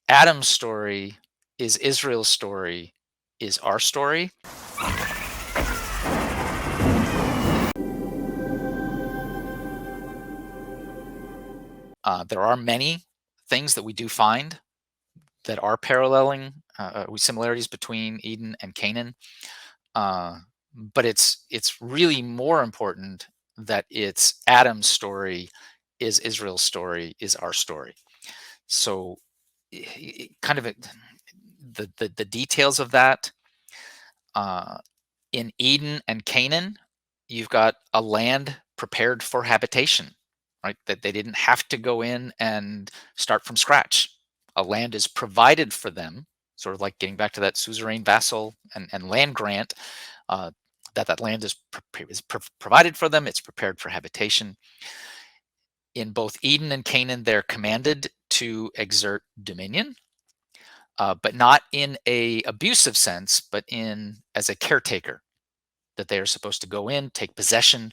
Adam's story is Israel's story, is our story. There are many things that we do find that are paralleling with similarities between Eden and Canaan. Uh, but it's really more important that it's Adam's story, is Israel's story, is our story. So, kind of the details of that, uh, in Eden and Canaan, you've got a land prepared for habitation, right? That they didn't have to go in and start from scratch. A land is provided for them, sort of like getting back to that suzerain vassal and land grant. Uh, that land is provided for them. It's prepared for habitation. In both Eden and Canaan, they're commanded to exert dominion, but not in a abusive sense, but in as a caretaker, that they are supposed to go in, take possession,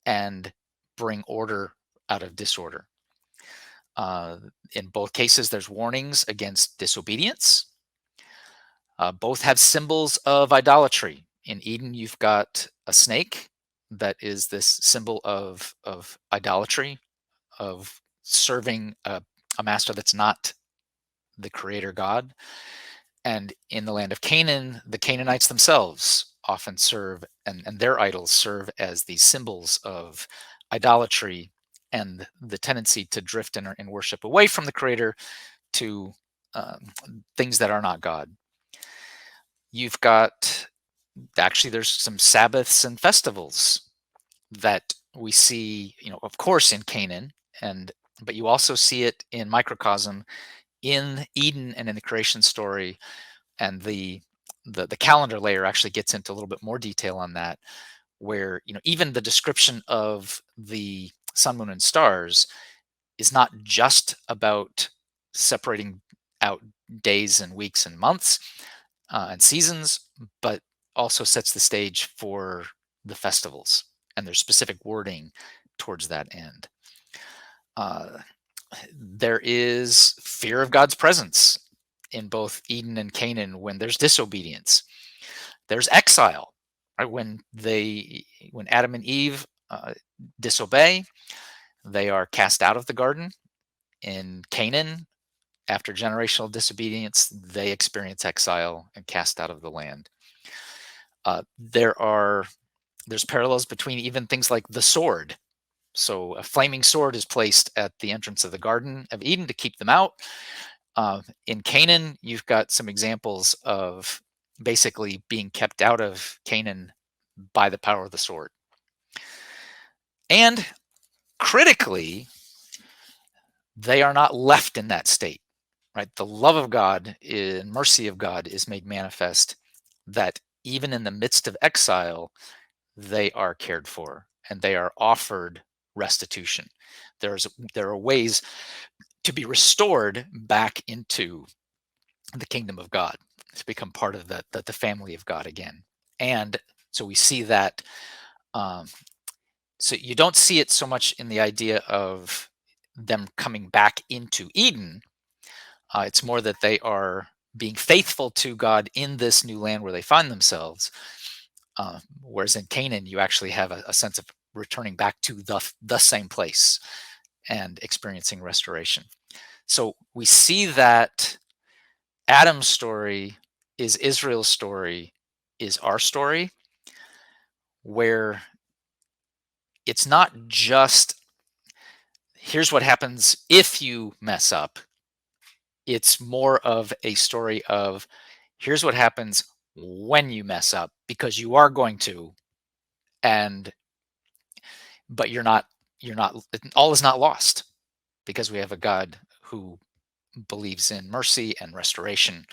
and bring order out of disorder. Uh, in both cases, there's warnings against disobedience. Both have symbols of idolatry. In Eden, you've got a snake that is this symbol of idolatry, of serving a master that's not the creator God. And in the land of Canaan, the Canaanites themselves often serve, and their idols serve as these symbols of idolatry and the tendency to drift in worship away from the creator to things that are not God. You've got, actually, there's some Sabbaths and festivals that we see, of course, in Canaan, but you also see it in microcosm in Eden and in the creation story. And the calendar layer actually gets into a little bit more detail on that, where even the description of the sun, moon, and stars is not just about separating out days and weeks and months and seasons, but also sets the stage for the festivals, and there's specific wording towards that end. There is fear of God's presence in both Eden and Canaan when there's disobedience. There's exile, right? When Adam and Eve disobey, they are cast out of the garden. In Canaan, after generational disobedience, they experience exile and cast out of the land. There's parallels between even things like the sword. So a flaming sword is placed at the entrance of the Garden of Eden to keep them out. In Canaan, you've got some examples of basically being kept out of Canaan by the power of the sword. And critically, they are not left in that state, right? The love of God and mercy of God is made manifest, that even in the midst of exile, they are cared for and they are offered restitution. There are ways to be restored back into the kingdom of God, to become part of the family of God again. And so we see that. So you don't see it so much in the idea of them coming back into Eden. It's more that they are being faithful to God in this new land where they find themselves. Whereas in Canaan, you actually have a sense of returning back to the same place and experiencing restoration. So we see that Adam's story is Israel's story, is our story, where it's not just here's what happens if you mess up. It's more of a story of here's what happens when you mess up, because you are going to, but you're not, all is not lost, because we have a God who believes in mercy and restoration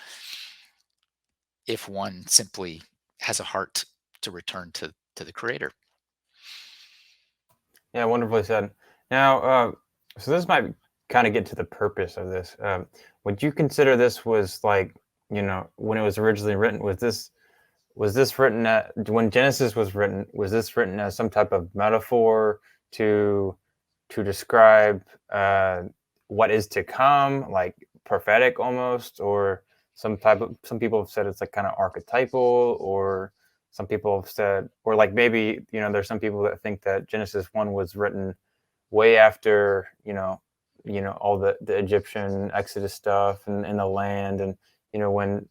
if one simply has a heart to return to the creator. Yeah, wonderfully said. Now, so this might kind of get to the purpose of this. Would you consider this was like, when it was originally written, was this written when Genesis was written, was this written as some type of metaphor to describe what is to come? Like, prophetic almost, or some people have said it's like kind of archetypal, or some people have said, or like maybe there's some people that think that Genesis 1 was written way after all the Egyptian Exodus stuff and the land, and when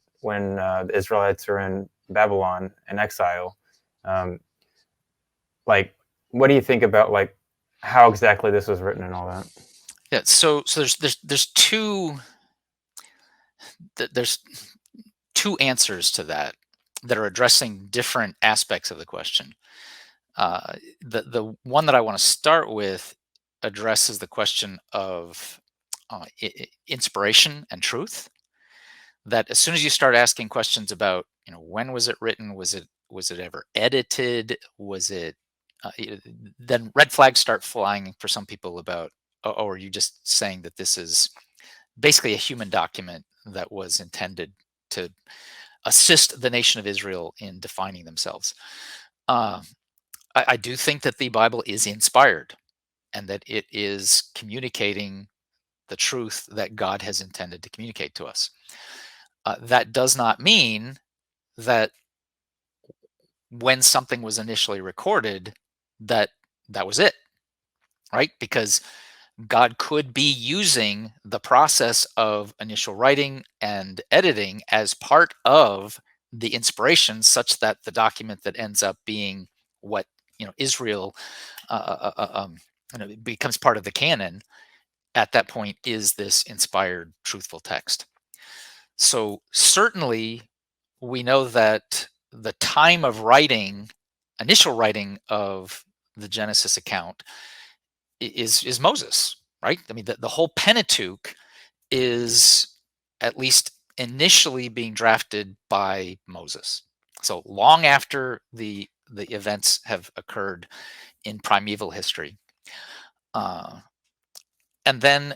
the Israelites are in Babylon in exile. um, like, what do you think about like how exactly this was written and all that? Yeah. So there's two answers to that that are addressing different aspects of the question. The one that I want to start with addresses the question of inspiration and truth. That as soon as you start asking questions about, when was it written, was it ever edited, was it, then red flags start flying for some people about, oh, are you just saying that this is basically a human document that was intended to assist the nation of Israel in defining themselves? Uh, I do think that the Bible is inspired and that it is communicating the truth that God has intended to communicate to us. That does not mean that when something was initially recorded, that that was it, right? Because God could be using the process of initial writing and editing as part of the inspiration, such that the document that ends up being what Israel becomes part of the canon at that point is this inspired, truthful text. So certainly, we know that the time of writing, initial writing of the Genesis account, is Moses, right? I mean, the whole Pentateuch is at least initially being drafted by Moses. So long after the events have occurred in primeval history, uh, and then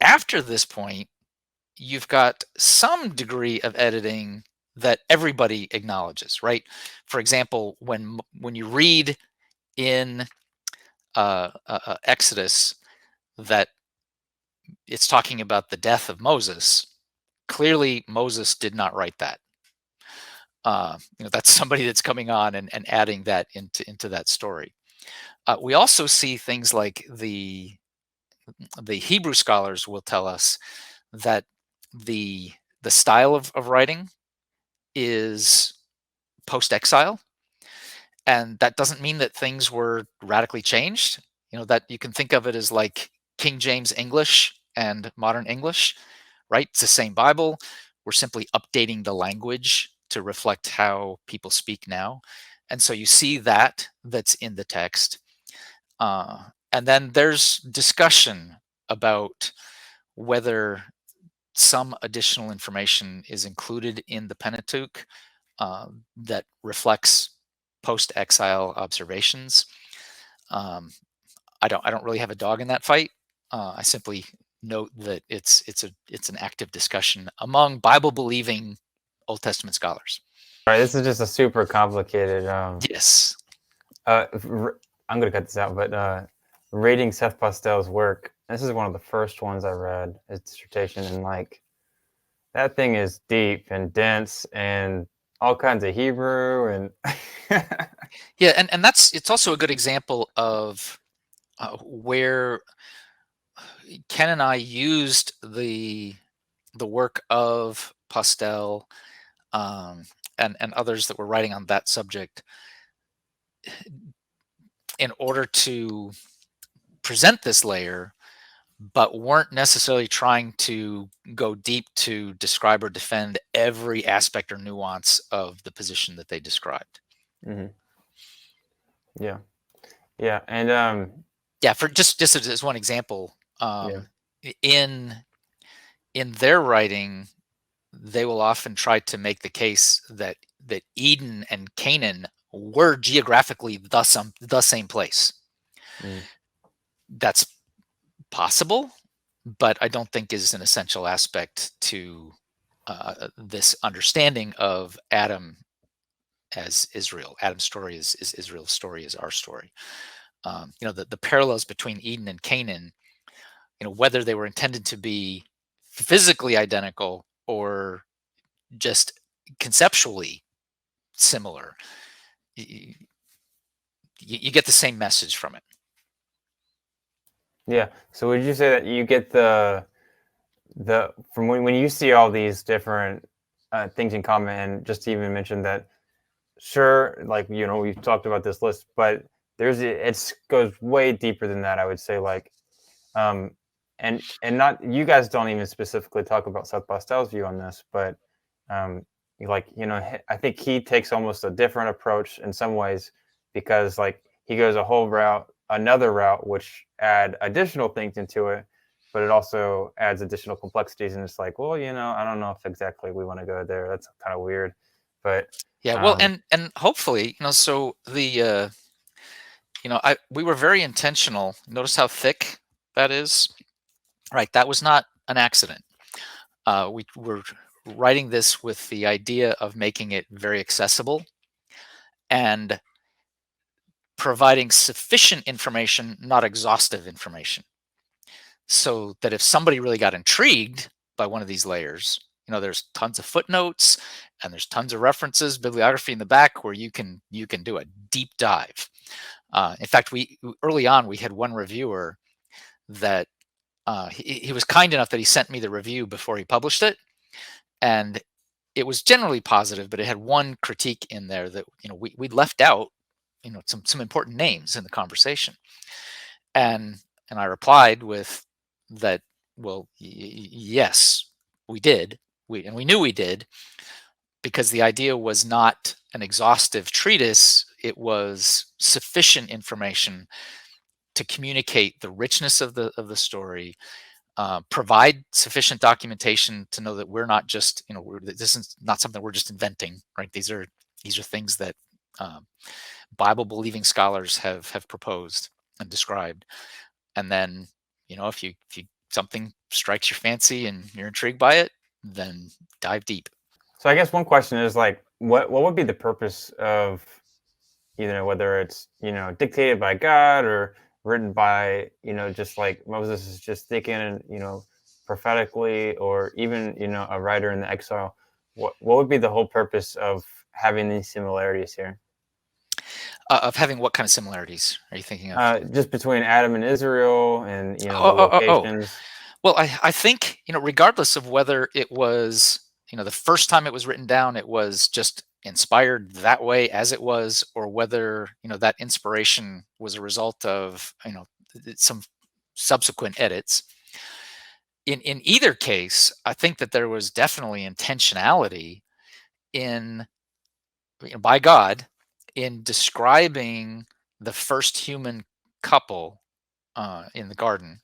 after this point, you've got some degree of editing that everybody acknowledges, right? For example, when you read in Exodus that it's talking about the death of Moses, clearly Moses did not write that. That's somebody that's coming on and adding that into that story. We also see things like the Hebrew scholars will tell us that the the style of writing is post-exile, and that doesn't mean that things were radically changed. That you can think of it as like King James English and modern English, right? It's the same Bible. We're simply updating the language to reflect how people speak now. And so you see that's in the text. And then there's discussion about whether some additional information is included in the Pentateuch that reflects post-exile observations. Um, I don't really have a dog in that fight. I simply note that it's an active discussion among Bible believing Old Testament scholars. All right, this is just a super complicated. Yes. Uh, I'm gonna cut this out, but reading Seth Postel's work, this is one of the first ones I read, his dissertation, and like that thing is deep and dense and all kinds of Hebrew and Yeah, and it's also a good example of where Ken and I used the work of Postel, um, and others that were writing on that subject in order to present this layer, but weren't necessarily trying to go deep to describe or defend every aspect or nuance of the position that they described. Mhm. Yeah, yeah, and Yeah, for just as one example, yeah, in their writing, they will often try to make the case that Eden and Canaan were geographically the same place. mm, That's possible, but I don't think is an essential aspect to this understanding of Adam as Israel. Adam's story is Israel's story, is our story. The parallels between Eden and Canaan, whether they were intended to be physically identical or just conceptually similar. You, you get the same message from it. Yeah. So would you say that you get the from when you see all these different things in common, and just to even mention that, sure, like we've talked about this list, but it goes way deeper than that. I would say, like, um, and not you guys don't even specifically talk about Seth Pastel's view on this, but um, like I think he takes almost a different approach in some ways, because like he goes a whole route, another route, which add additional things into it, but it also adds additional complexities, and it's like, well, I don't know if exactly we want to go there. That's kind of weird, but Yeah, well, um, and hopefully, so the I we were very intentional. Notice how thick that is, right? That was not an accident. We were writing this with the idea of making it very accessible and providing sufficient information, not exhaustive information, so that if somebody really got intrigued by one of these layers, there's tons of footnotes and there's tons of references, bibliography in the back where you can do a deep dive. In fact, we early on we had one reviewer that he was kind enough that he sent me the review before he published it, and it was generally positive, but it had one critique in there that we left out some important names in the conversation, and I replied with that. Well, yes, we did. We knew we did, because the idea was not an exhaustive treatise. It was sufficient information to communicate the richness of the story, provide sufficient documentation to know that we're not just this is not something we're just inventing, right? These are things that um, Bible believing scholars have proposed and described. And then if you something strikes your fancy and you're intrigued by it, then dive deep. so I guess one question is like, what would be the purpose of, whether it's dictated by God or written by just like Moses is just thinking, prophetically, or even a writer in the exile. What would be the whole purpose of having these similarities here? Of having what kind of similarities are you thinking of? Just between Adam and Israel, and the Oh, oh, oh, oh. locations. Well, I think, regardless of whether it was, the first time it was written down, it was just inspired that way as it was, or whether, that inspiration was a result of, some subsequent edits. In either case, I think that there was definitely intentionality in, by God, in describing the first human couple in the garden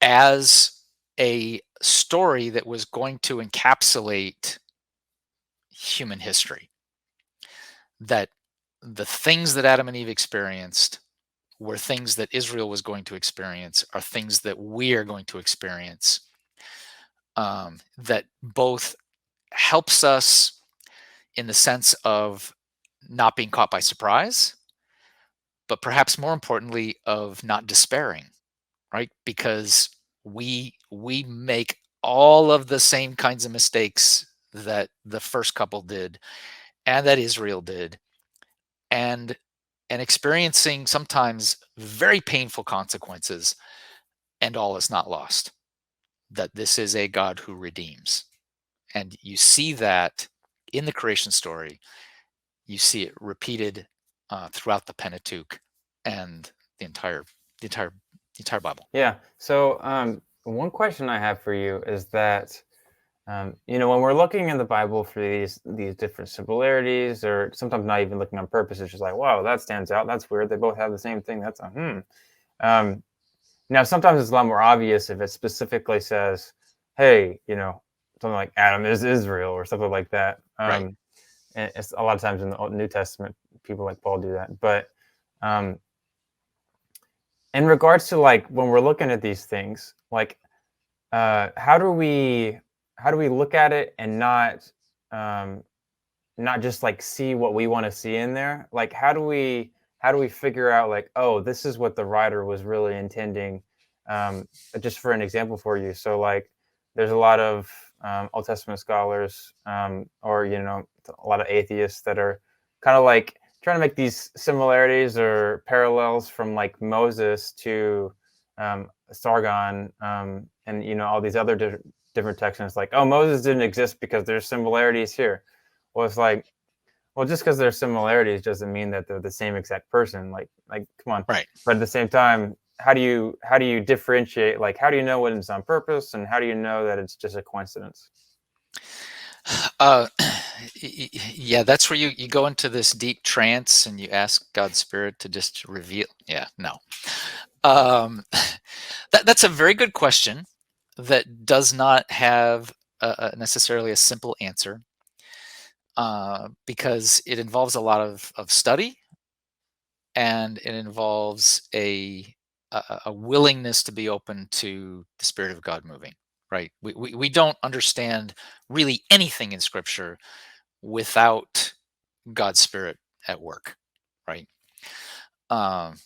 as a story that was going to encapsulate human history. That the things that Adam and Eve experienced were things that Israel was going to experience, are things that we are going to experience. That both helps us in the sense of not being caught by surprise, but perhaps more importantly, of not despairing, right? Because we make all of the same kinds of mistakes that the first couple did and that Israel did, and experiencing sometimes very painful consequences, and all is not lost. That this is a God who redeems. And you see that in the creation story. You see it repeated throughout the Pentateuch and the entire the entire the entire Bible. Yeah. So one question I have for you is that, when we're looking in the Bible for these different similarities, or sometimes not even looking on purpose, it's just like, wow, that stands out. That's weird. They both have the same thing. That's a hmm. Um, Now, sometimes it's a lot more obvious if it specifically says, "Hey, something like Adam is Israel" or something like that. Right. And it's a lot of times in the New Testament, people like Paul do that. But um, in regards to like when we're looking at these things, like how do we look at it and um, not just like see what we want to see in there? Like how do we figure out, like, oh, this is what the writer was really intending? Just for an example for you, so like, there's a lot of Old Testament scholars, or a lot of atheists that are kind of like trying to make these similarities or parallels from like Moses to Sargon, and all these other different texts. And it's like, oh, Moses didn't exist because there's similarities here. Well, it's like, well, just because there's similarities doesn't mean that they're the same exact person. Like, come on. Right. But at the same time, how do you differentiate? Like, how do you know when it's on purpose, and how do you know that it's just a coincidence? Uh, yeah, that's where you go into this deep trance and you ask God's Spirit to just reveal. Yeah, no. Um, that's a very good question that does not have necessarily a simple answer, because it involves a lot of study, and it involves a willingness to be open to the Spirit of God moving. Right? We don't understand really anything in Scripture without God's Spirit at work, right? Um,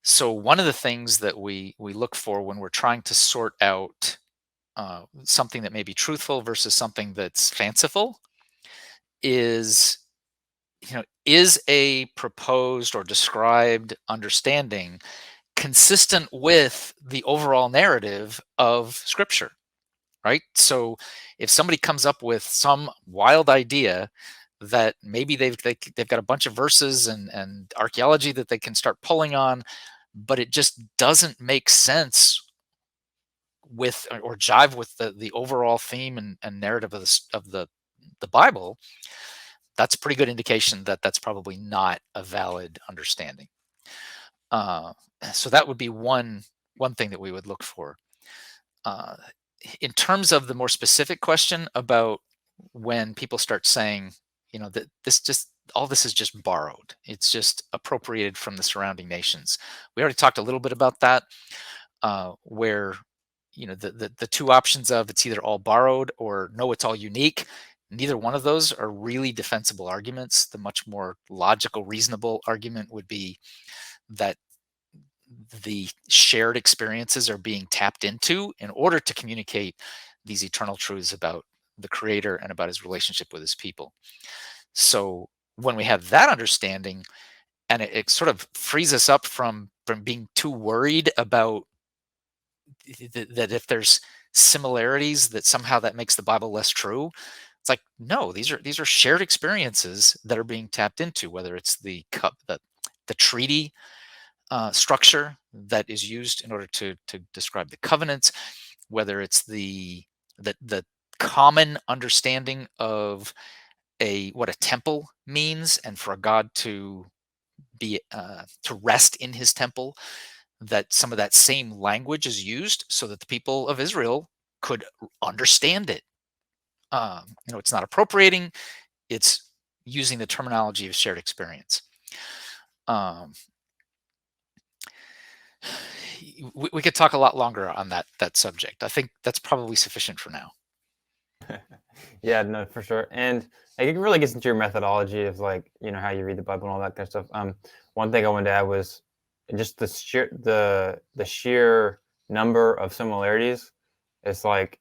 so one of the things that we look for when we're trying to sort out something that may be truthful versus something that's fanciful is, is a proposed or described understanding consistent with the overall narrative of Scripture, right? So if somebody comes up with some wild idea that maybe they've got a bunch of verses and archaeology that they can start pulling on, but it just doesn't make sense with or jive with the overall theme and narrative of the Bible, that's a pretty good indication that that's probably not a valid understanding. Uh, so that would be one thing that we would look for. Uh, in terms of the more specific question about when people start saying, that this just all this is just borrowed, it's just appropriated from the surrounding nations. We already talked a little bit about that, where the two options of it's either all borrowed or no, it's all unique. Neither one of those are really defensible arguments. The much more logical, reasonable argument would be that the shared experiences are being tapped into in order to communicate these eternal truths about the creator and about his relationship with his people. So when we have that understanding, and it sort of frees us up from being too worried about that if there's similarities that somehow that makes the Bible less true. It's like, no, these are shared experiences that are being tapped into, whether it's the treaty structure that is used in order to describe the covenants, whether it's the common understanding of a what a temple means, and for a God to rest in his temple, that some of that same language is used so that the people of Israel could understand it. It's not appropriating; it's using the terminology of shared experience. Um, we could talk a lot longer on that subject. I think that's probably sufficient for now. Yeah, no, for sure. And like, it really gets into your methodology of like, how you read the Bible and all that kind of stuff. One thing I wanted to add was just the sheer number of similarities. It's like,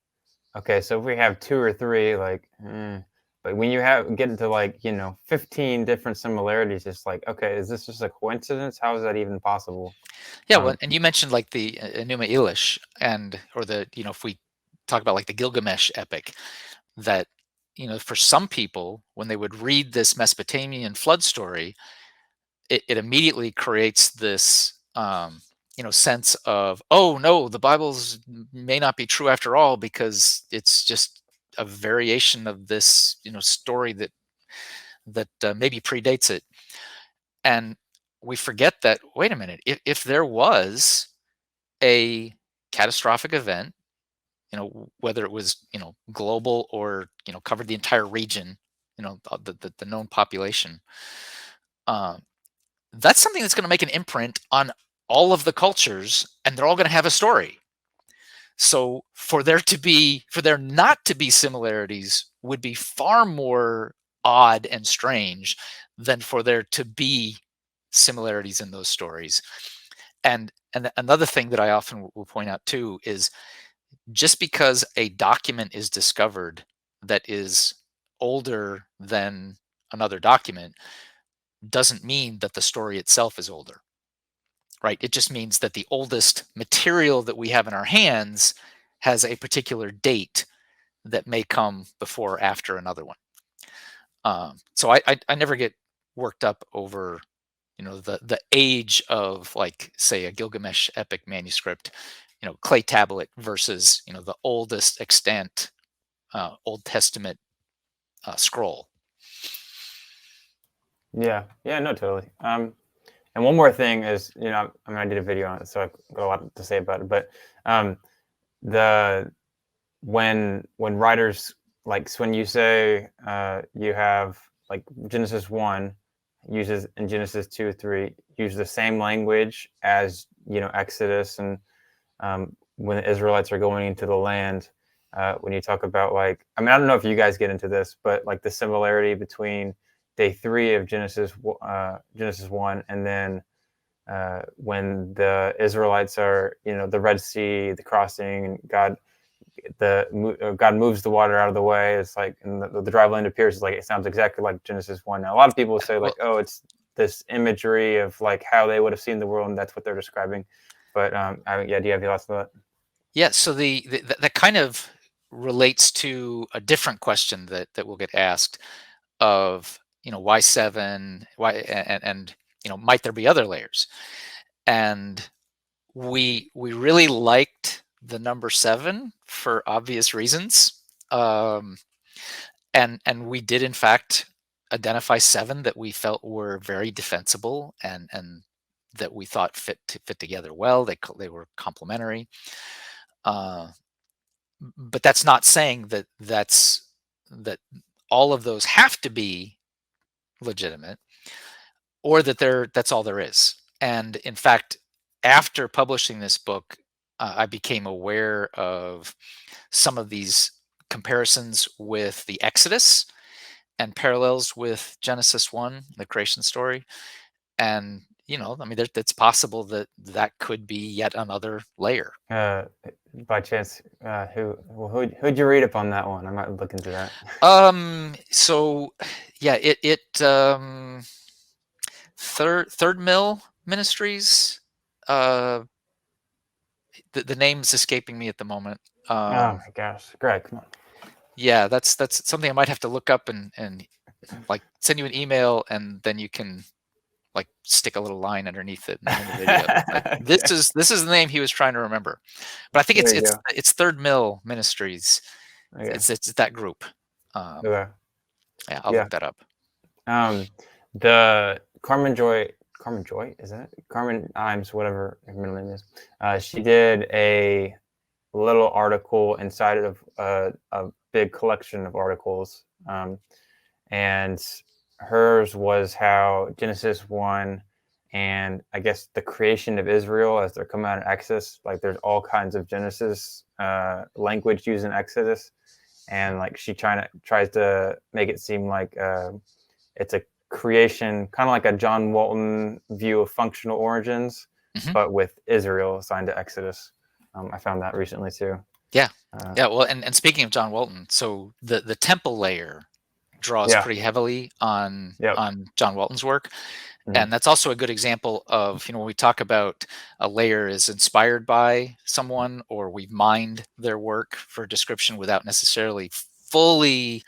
okay, so if we have two or three, like, but when you get into like, 15 different similarities, it's like, okay, is this just a coincidence? How is that even possible? Yeah, well, Um, and you mentioned like the Enuma Elish, or if we talk about like the Gilgamesh epic, that for some people when they would read this Mesopotamian flood story, it immediately creates this sense of, oh no, the Bible's may not be true after all because it's just a variation of this story that maybe predates it. And we forget that, wait a minute, if there was a catastrophic event, whether it was global or covered the entire region, the known population, um, that's something that's going to make an imprint on all of the cultures, and they're all going to have a story. So for there not to be similarities would be far more odd and strange than for there to be similarities in those stories. And another thing that I often will point out too is just because a document is discovered that is older than another document doesn't mean that the story itself is older, right? It just means that the oldest material that we have in our hands has a particular date that may come before or after another one. So I never get worked up over the age of, like, say, a Gilgamesh epic manuscript, clay tablet versus the oldest extant Old Testament scroll. Yeah, yeah, no, totally. And one more thing is, I mean, I did a video on it, so I've got a lot to say about it. But um, the when writers, like, so when you say you have, like, Genesis 1 uses, in Genesis 2, 3 use the same language as, Exodus, and when the Israelites are going into the land. When you talk about, like, I mean, I don't know if you guys get into this, but like the similarity between day 3 of Genesis 1, and then when the Israelites are, the Red Sea, the crossing, and God moves the water out of the way. It's like, and the dry land appears. It's like, it sounds exactly like Genesis 1. Now, a lot of people say, Well, like, oh, it's this imagery of, like, how they would have seen the world, and that's what they're describing. But yeah, do you have your thoughts on that? yeah, so that kind of relates to a different question that will get asked of, why seven, why, and might there be other layers? And we really liked the number seven for obvious reasons. Um, and we did in fact identify seven that we felt were very defensible, and that we thought fit together well. They were complementary. Uh, but that's not saying that all of those have to be legitimate, or that's all there is. And in fact, after publishing this book, I became aware of some of these comparisons with the Exodus and parallels with Genesis 1, the creation story. And, I mean, it's possible that that could be yet another layer. Uh, by chance, who'd you read up on that one? I might look into that. So yeah, Third Mill Ministries. Uh, the name's escaping me at the moment. Oh Um, my gosh, Greg, come on. yeah, that's something I might have to look up and like send you an email, and then you can, like, stick a little line underneath it in the video. It's like, this Okay, is the name he was trying to remember. But I think there it's you it's go. it's Third Mill Ministries. Okay, It's that group. Um, okay, yeah, I'll yeah. look that up. Um, the Carmen Joy, is that Carmen Imes, whatever her middle name is? She did a little article inside of a big collection of articles, and hers was how Genesis 1, and I guess the creation of Israel as they're coming out of Exodus, like, there's all kinds of Genesis language used in Exodus, and, like, she tries to make it seem like it's a creation, kind of like a John Walton view of functional origins, Mhm. but with Israel assigned to Exodus. I found that recently too. Yeah. Uh, Yeah, well, and speaking of John Walton, so the temple layer draws yeah. pretty heavily Yep. on John Walton's work, Mhm. and that's also a good example of, when we talk about a layer is inspired by someone, or we've mined their work for description without necessarily fully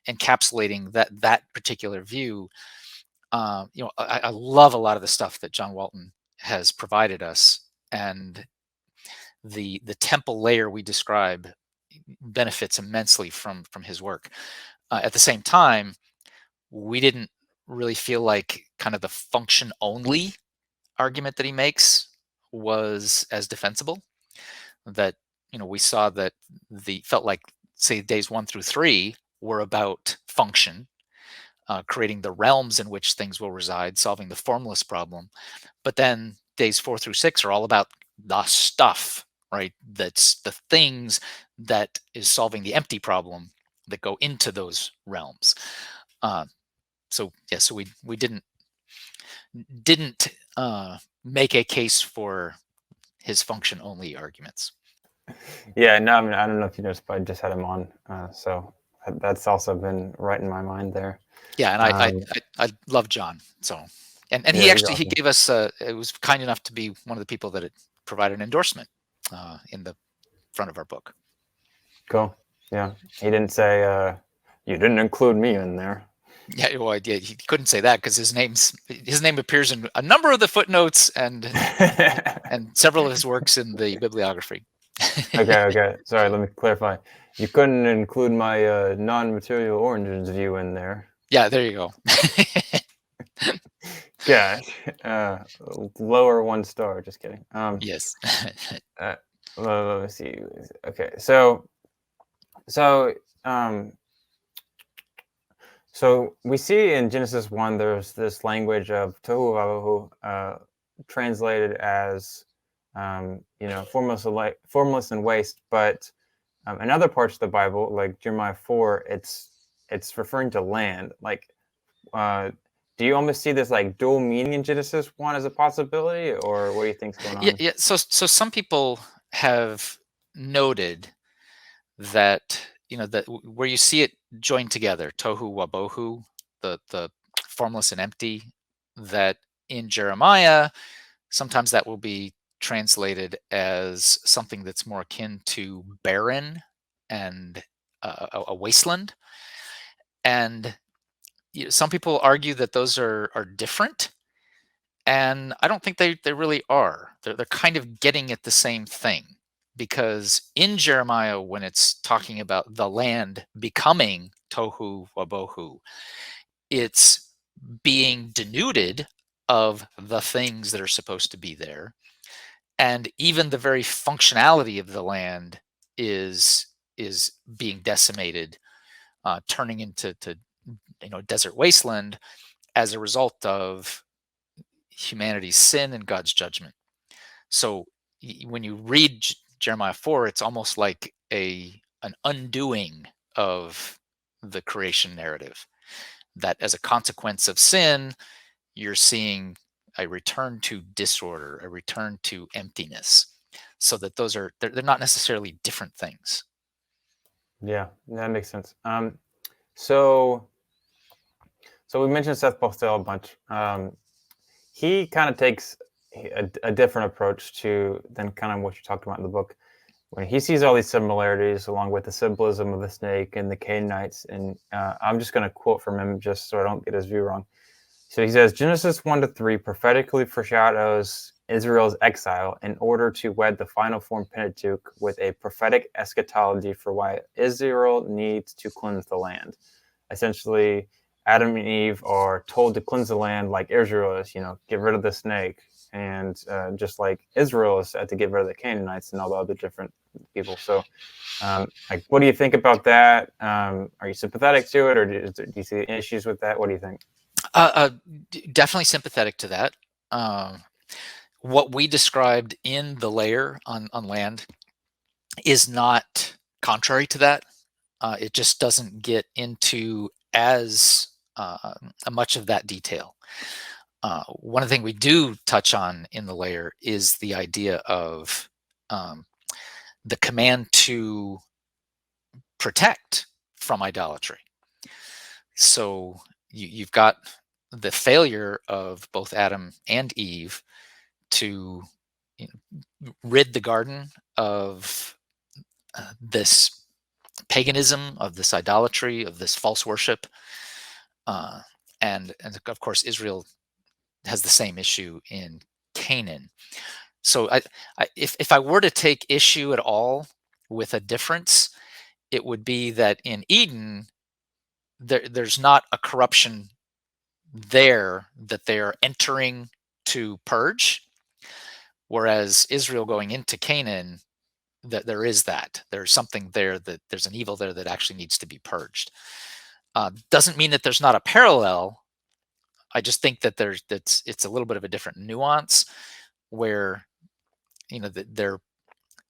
encapsulating that particular view. I love a lot of the stuff that John Walton has provided us, and the temple layer we describe benefits immensely from his work. At the same time, we didn't really feel like kind of the function only argument that he makes was as defensible. That, we saw that the felt like, say, days 1 through 3 were about function, creating the realms in which things will reside, solving the formless problem. But then days 4 through 6 are all about the stuff, right? That's the things that is solving the empty problem that go into those realms. Uh, so yeah, so we didn't make a case for his function only arguments. Yeah, no, I mean, I don't know if you noticed, but I just had him on, so that's also been right in my mind there. Yeah, and Um, I love John. So, and yeah, he he's actually he awesome. gave us it was kind enough to be one of the people that had provided an endorsement in the front of our book. Cool. Yeah, he didn't say you didn't include me in there. Yeah, well, yeah, he couldn't say that because his name appears in a number of the footnotes and several of his works in the bibliography. Okay, okay. Sorry, let me clarify. You couldn't include my non-material origins view in there. Yeah, there you go. Gosh, lower 1 star. Just kidding. Yes. Uh, let me see. Okay, so um, so we see in Genesis 1, there's this language of tohu vabohu, translated as, formless and waste. But in other parts of the Bible, like Jeremiah 4, it's referring to land. Like, uh, do you almost see this like dual meaning in Genesis 1 as a possibility, or what do you think's going Yeah, on? yeah. So some people have noted that that where you see it joined together, tohu wabohu, the formless and empty, that in Jeremiah sometimes that will be translated as something that's more akin to barren and a wasteland. And some people argue that those are different, and I don't think they really are. They're kind of getting at the same thing, because in Jeremiah, when it's talking about the land becoming tohu wabohu, it's being denuded of the things that are supposed to be there, and even the very functionality of the land is being decimated, turning into desert wasteland as a result of humanity's sin and God's judgment. So when you read Jeremiah 4, it's almost like an undoing of the creation narrative. That as a consequence of sin, you're seeing a return to disorder, a return to emptiness. So that they're not necessarily different things. Yeah, that makes sense. So so we mentioned Seth Bostel a bunch. He kind of takes a different approach to than kind of what you talked about in the book. When he sees all these similarities, along with the symbolism of the snake and the Canaanites, and I'm just going to quote from him just so I don't get his view wrong. So he says Genesis 1 to 3 prophetically foreshadows Israel's exile in order to wed the final form Pentateuch with a prophetic eschatology for why Israel needs to cleanse the land. Essentially, Adam and Eve are told to cleanse the land like Israel is, get rid of the snake. And just like Israel is had to get rid of the Canaanites and all the other different people. So, like, what do you think about that? Are you sympathetic to it, or do you see issues with that? What do you think? Definitely sympathetic to that. Um, what we described in the layer on land is not contrary to that. It just doesn't get into as much of that detail. One of the things we do touch on in the layer is the idea of um, the command to protect from idolatry. So you've got the failure of both Adam and Eve to rid the garden of this paganism, of this idolatry, of this false worship, uh, and of course Israel has the same issue in Canaan. So if I were to take issue at all with a difference, it would be that in Eden there's not a corruption there that they're entering to purge, whereas Israel going into Canaan, that there is that there's something there, that there's an evil there that actually needs to be purged. Doesn't mean that there's not a parallel. I just think that it's a little bit of a different nuance, where that they're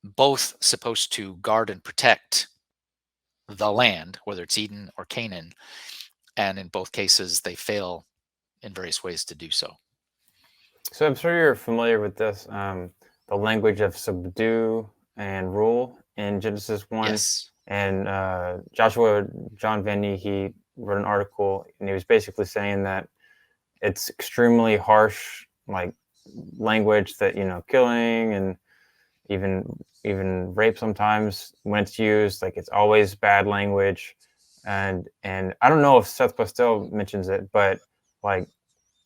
both supposed to guard and protect the land, whether it's Eden or Canaan, and in both cases they fail in various ways to do so. So I'm sure you're familiar with this, the language of subdue and rule in Genesis 1. Yes. And Joshua John Vanny, he wrote an article, and he was basically saying that it's extremely harsh, like language that killing and even rape sometimes when it's used, like it's always bad language. And I don't know if Seth Pastel mentions it, but like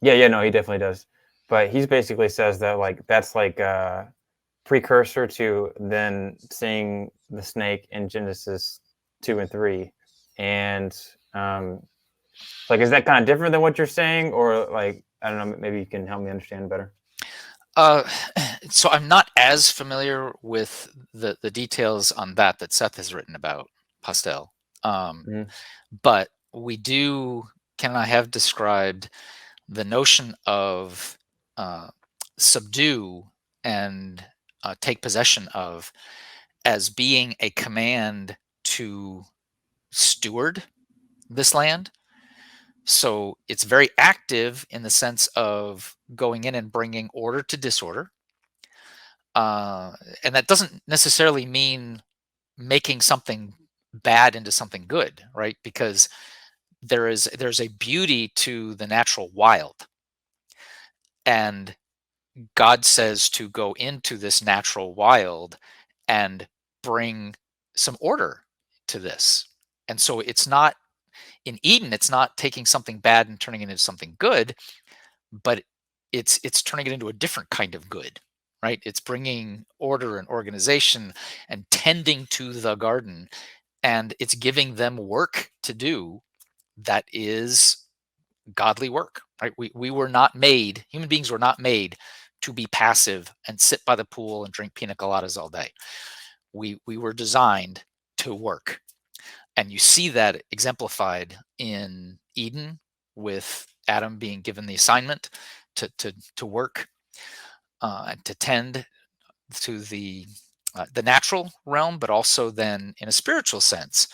yeah, no, he definitely does. But he's basically says that like that's like a precursor to then seeing the snake in Genesis 2 and 3. And like, is that kind of different than what you're saying, or like I don't know, maybe you can help me understand better. Uh, so I'm not as familiar with the details on that Seth has written about Pastel. Um, Mhm. but we do, Ken and I have described the notion of uh, subdue and take possession of as being a command to steward this land. So it's very active in the sense of going in and bringing order to disorder. Uh, and that doesn't necessarily mean making something bad into something good, right? Because there's a beauty to the natural wild, and God says to go into this natural wild and bring some order to this. And so it's not in Eden, it's not taking something bad and turning it into something good, but it's turning it into a different kind of good, right? It's bringing order and organization and tending to the garden, and it's giving them work to do that is godly work, right? We were not made, human beings were not made to be passive and sit by the pool and drink pina coladas all day. We were designed to work. And you see that exemplified in Eden with Adam being given the assignment to work and to tend to the natural realm, but also then in a spiritual sense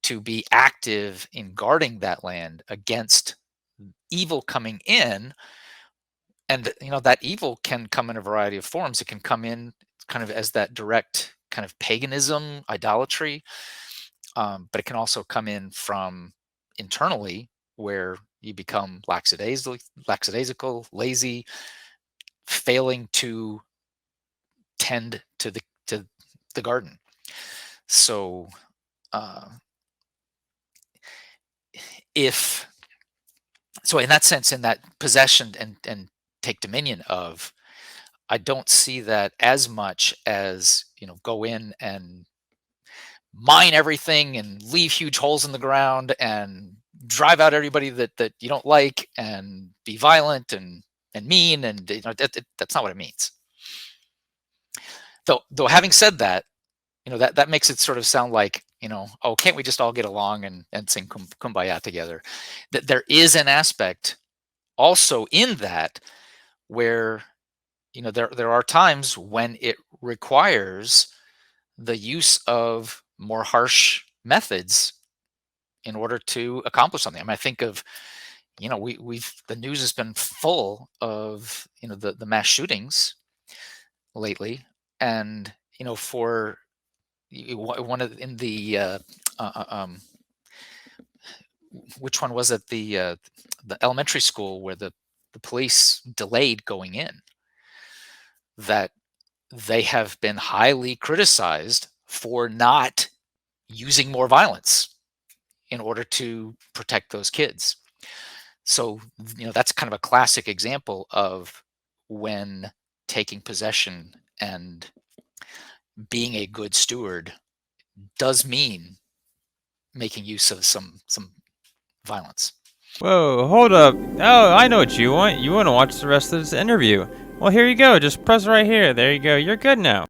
to be active in guarding that land against evil coming in. And that evil can come in a variety of forms. It can come in kind of as that direct kind of paganism, idolatry, but it can also come in from internally, where you become lackadaisical, lazy, failing to tend to the garden. So uh, if so, in that sense, in that possession and take dominion of, I don't see that as much as go in and mine everything and leave huge holes in the ground and drive out everybody that you don't like and be violent and mean, and that's not what it means. Though having said that, that makes it sort of sound like, oh, can't we just all get along and sing kumbaya together? That there is an aspect also in that where there are times when it requires the use of more harsh methods in order to accomplish something. I mean, I think of, we've the news has been full of the mass shootings lately, and for one of in uh, uh, um, which one was it, the elementary school where the police delayed going in, that they have been highly criticized for not using more violence in order to protect those kids. So, that's kind of a classic example of when taking possession and being a good steward does mean making use of some violence. Whoa, hold up. Oh, I know what you want. You want to watch the rest of this interview. Well, here you go. Just press right here. There you go. You're good now.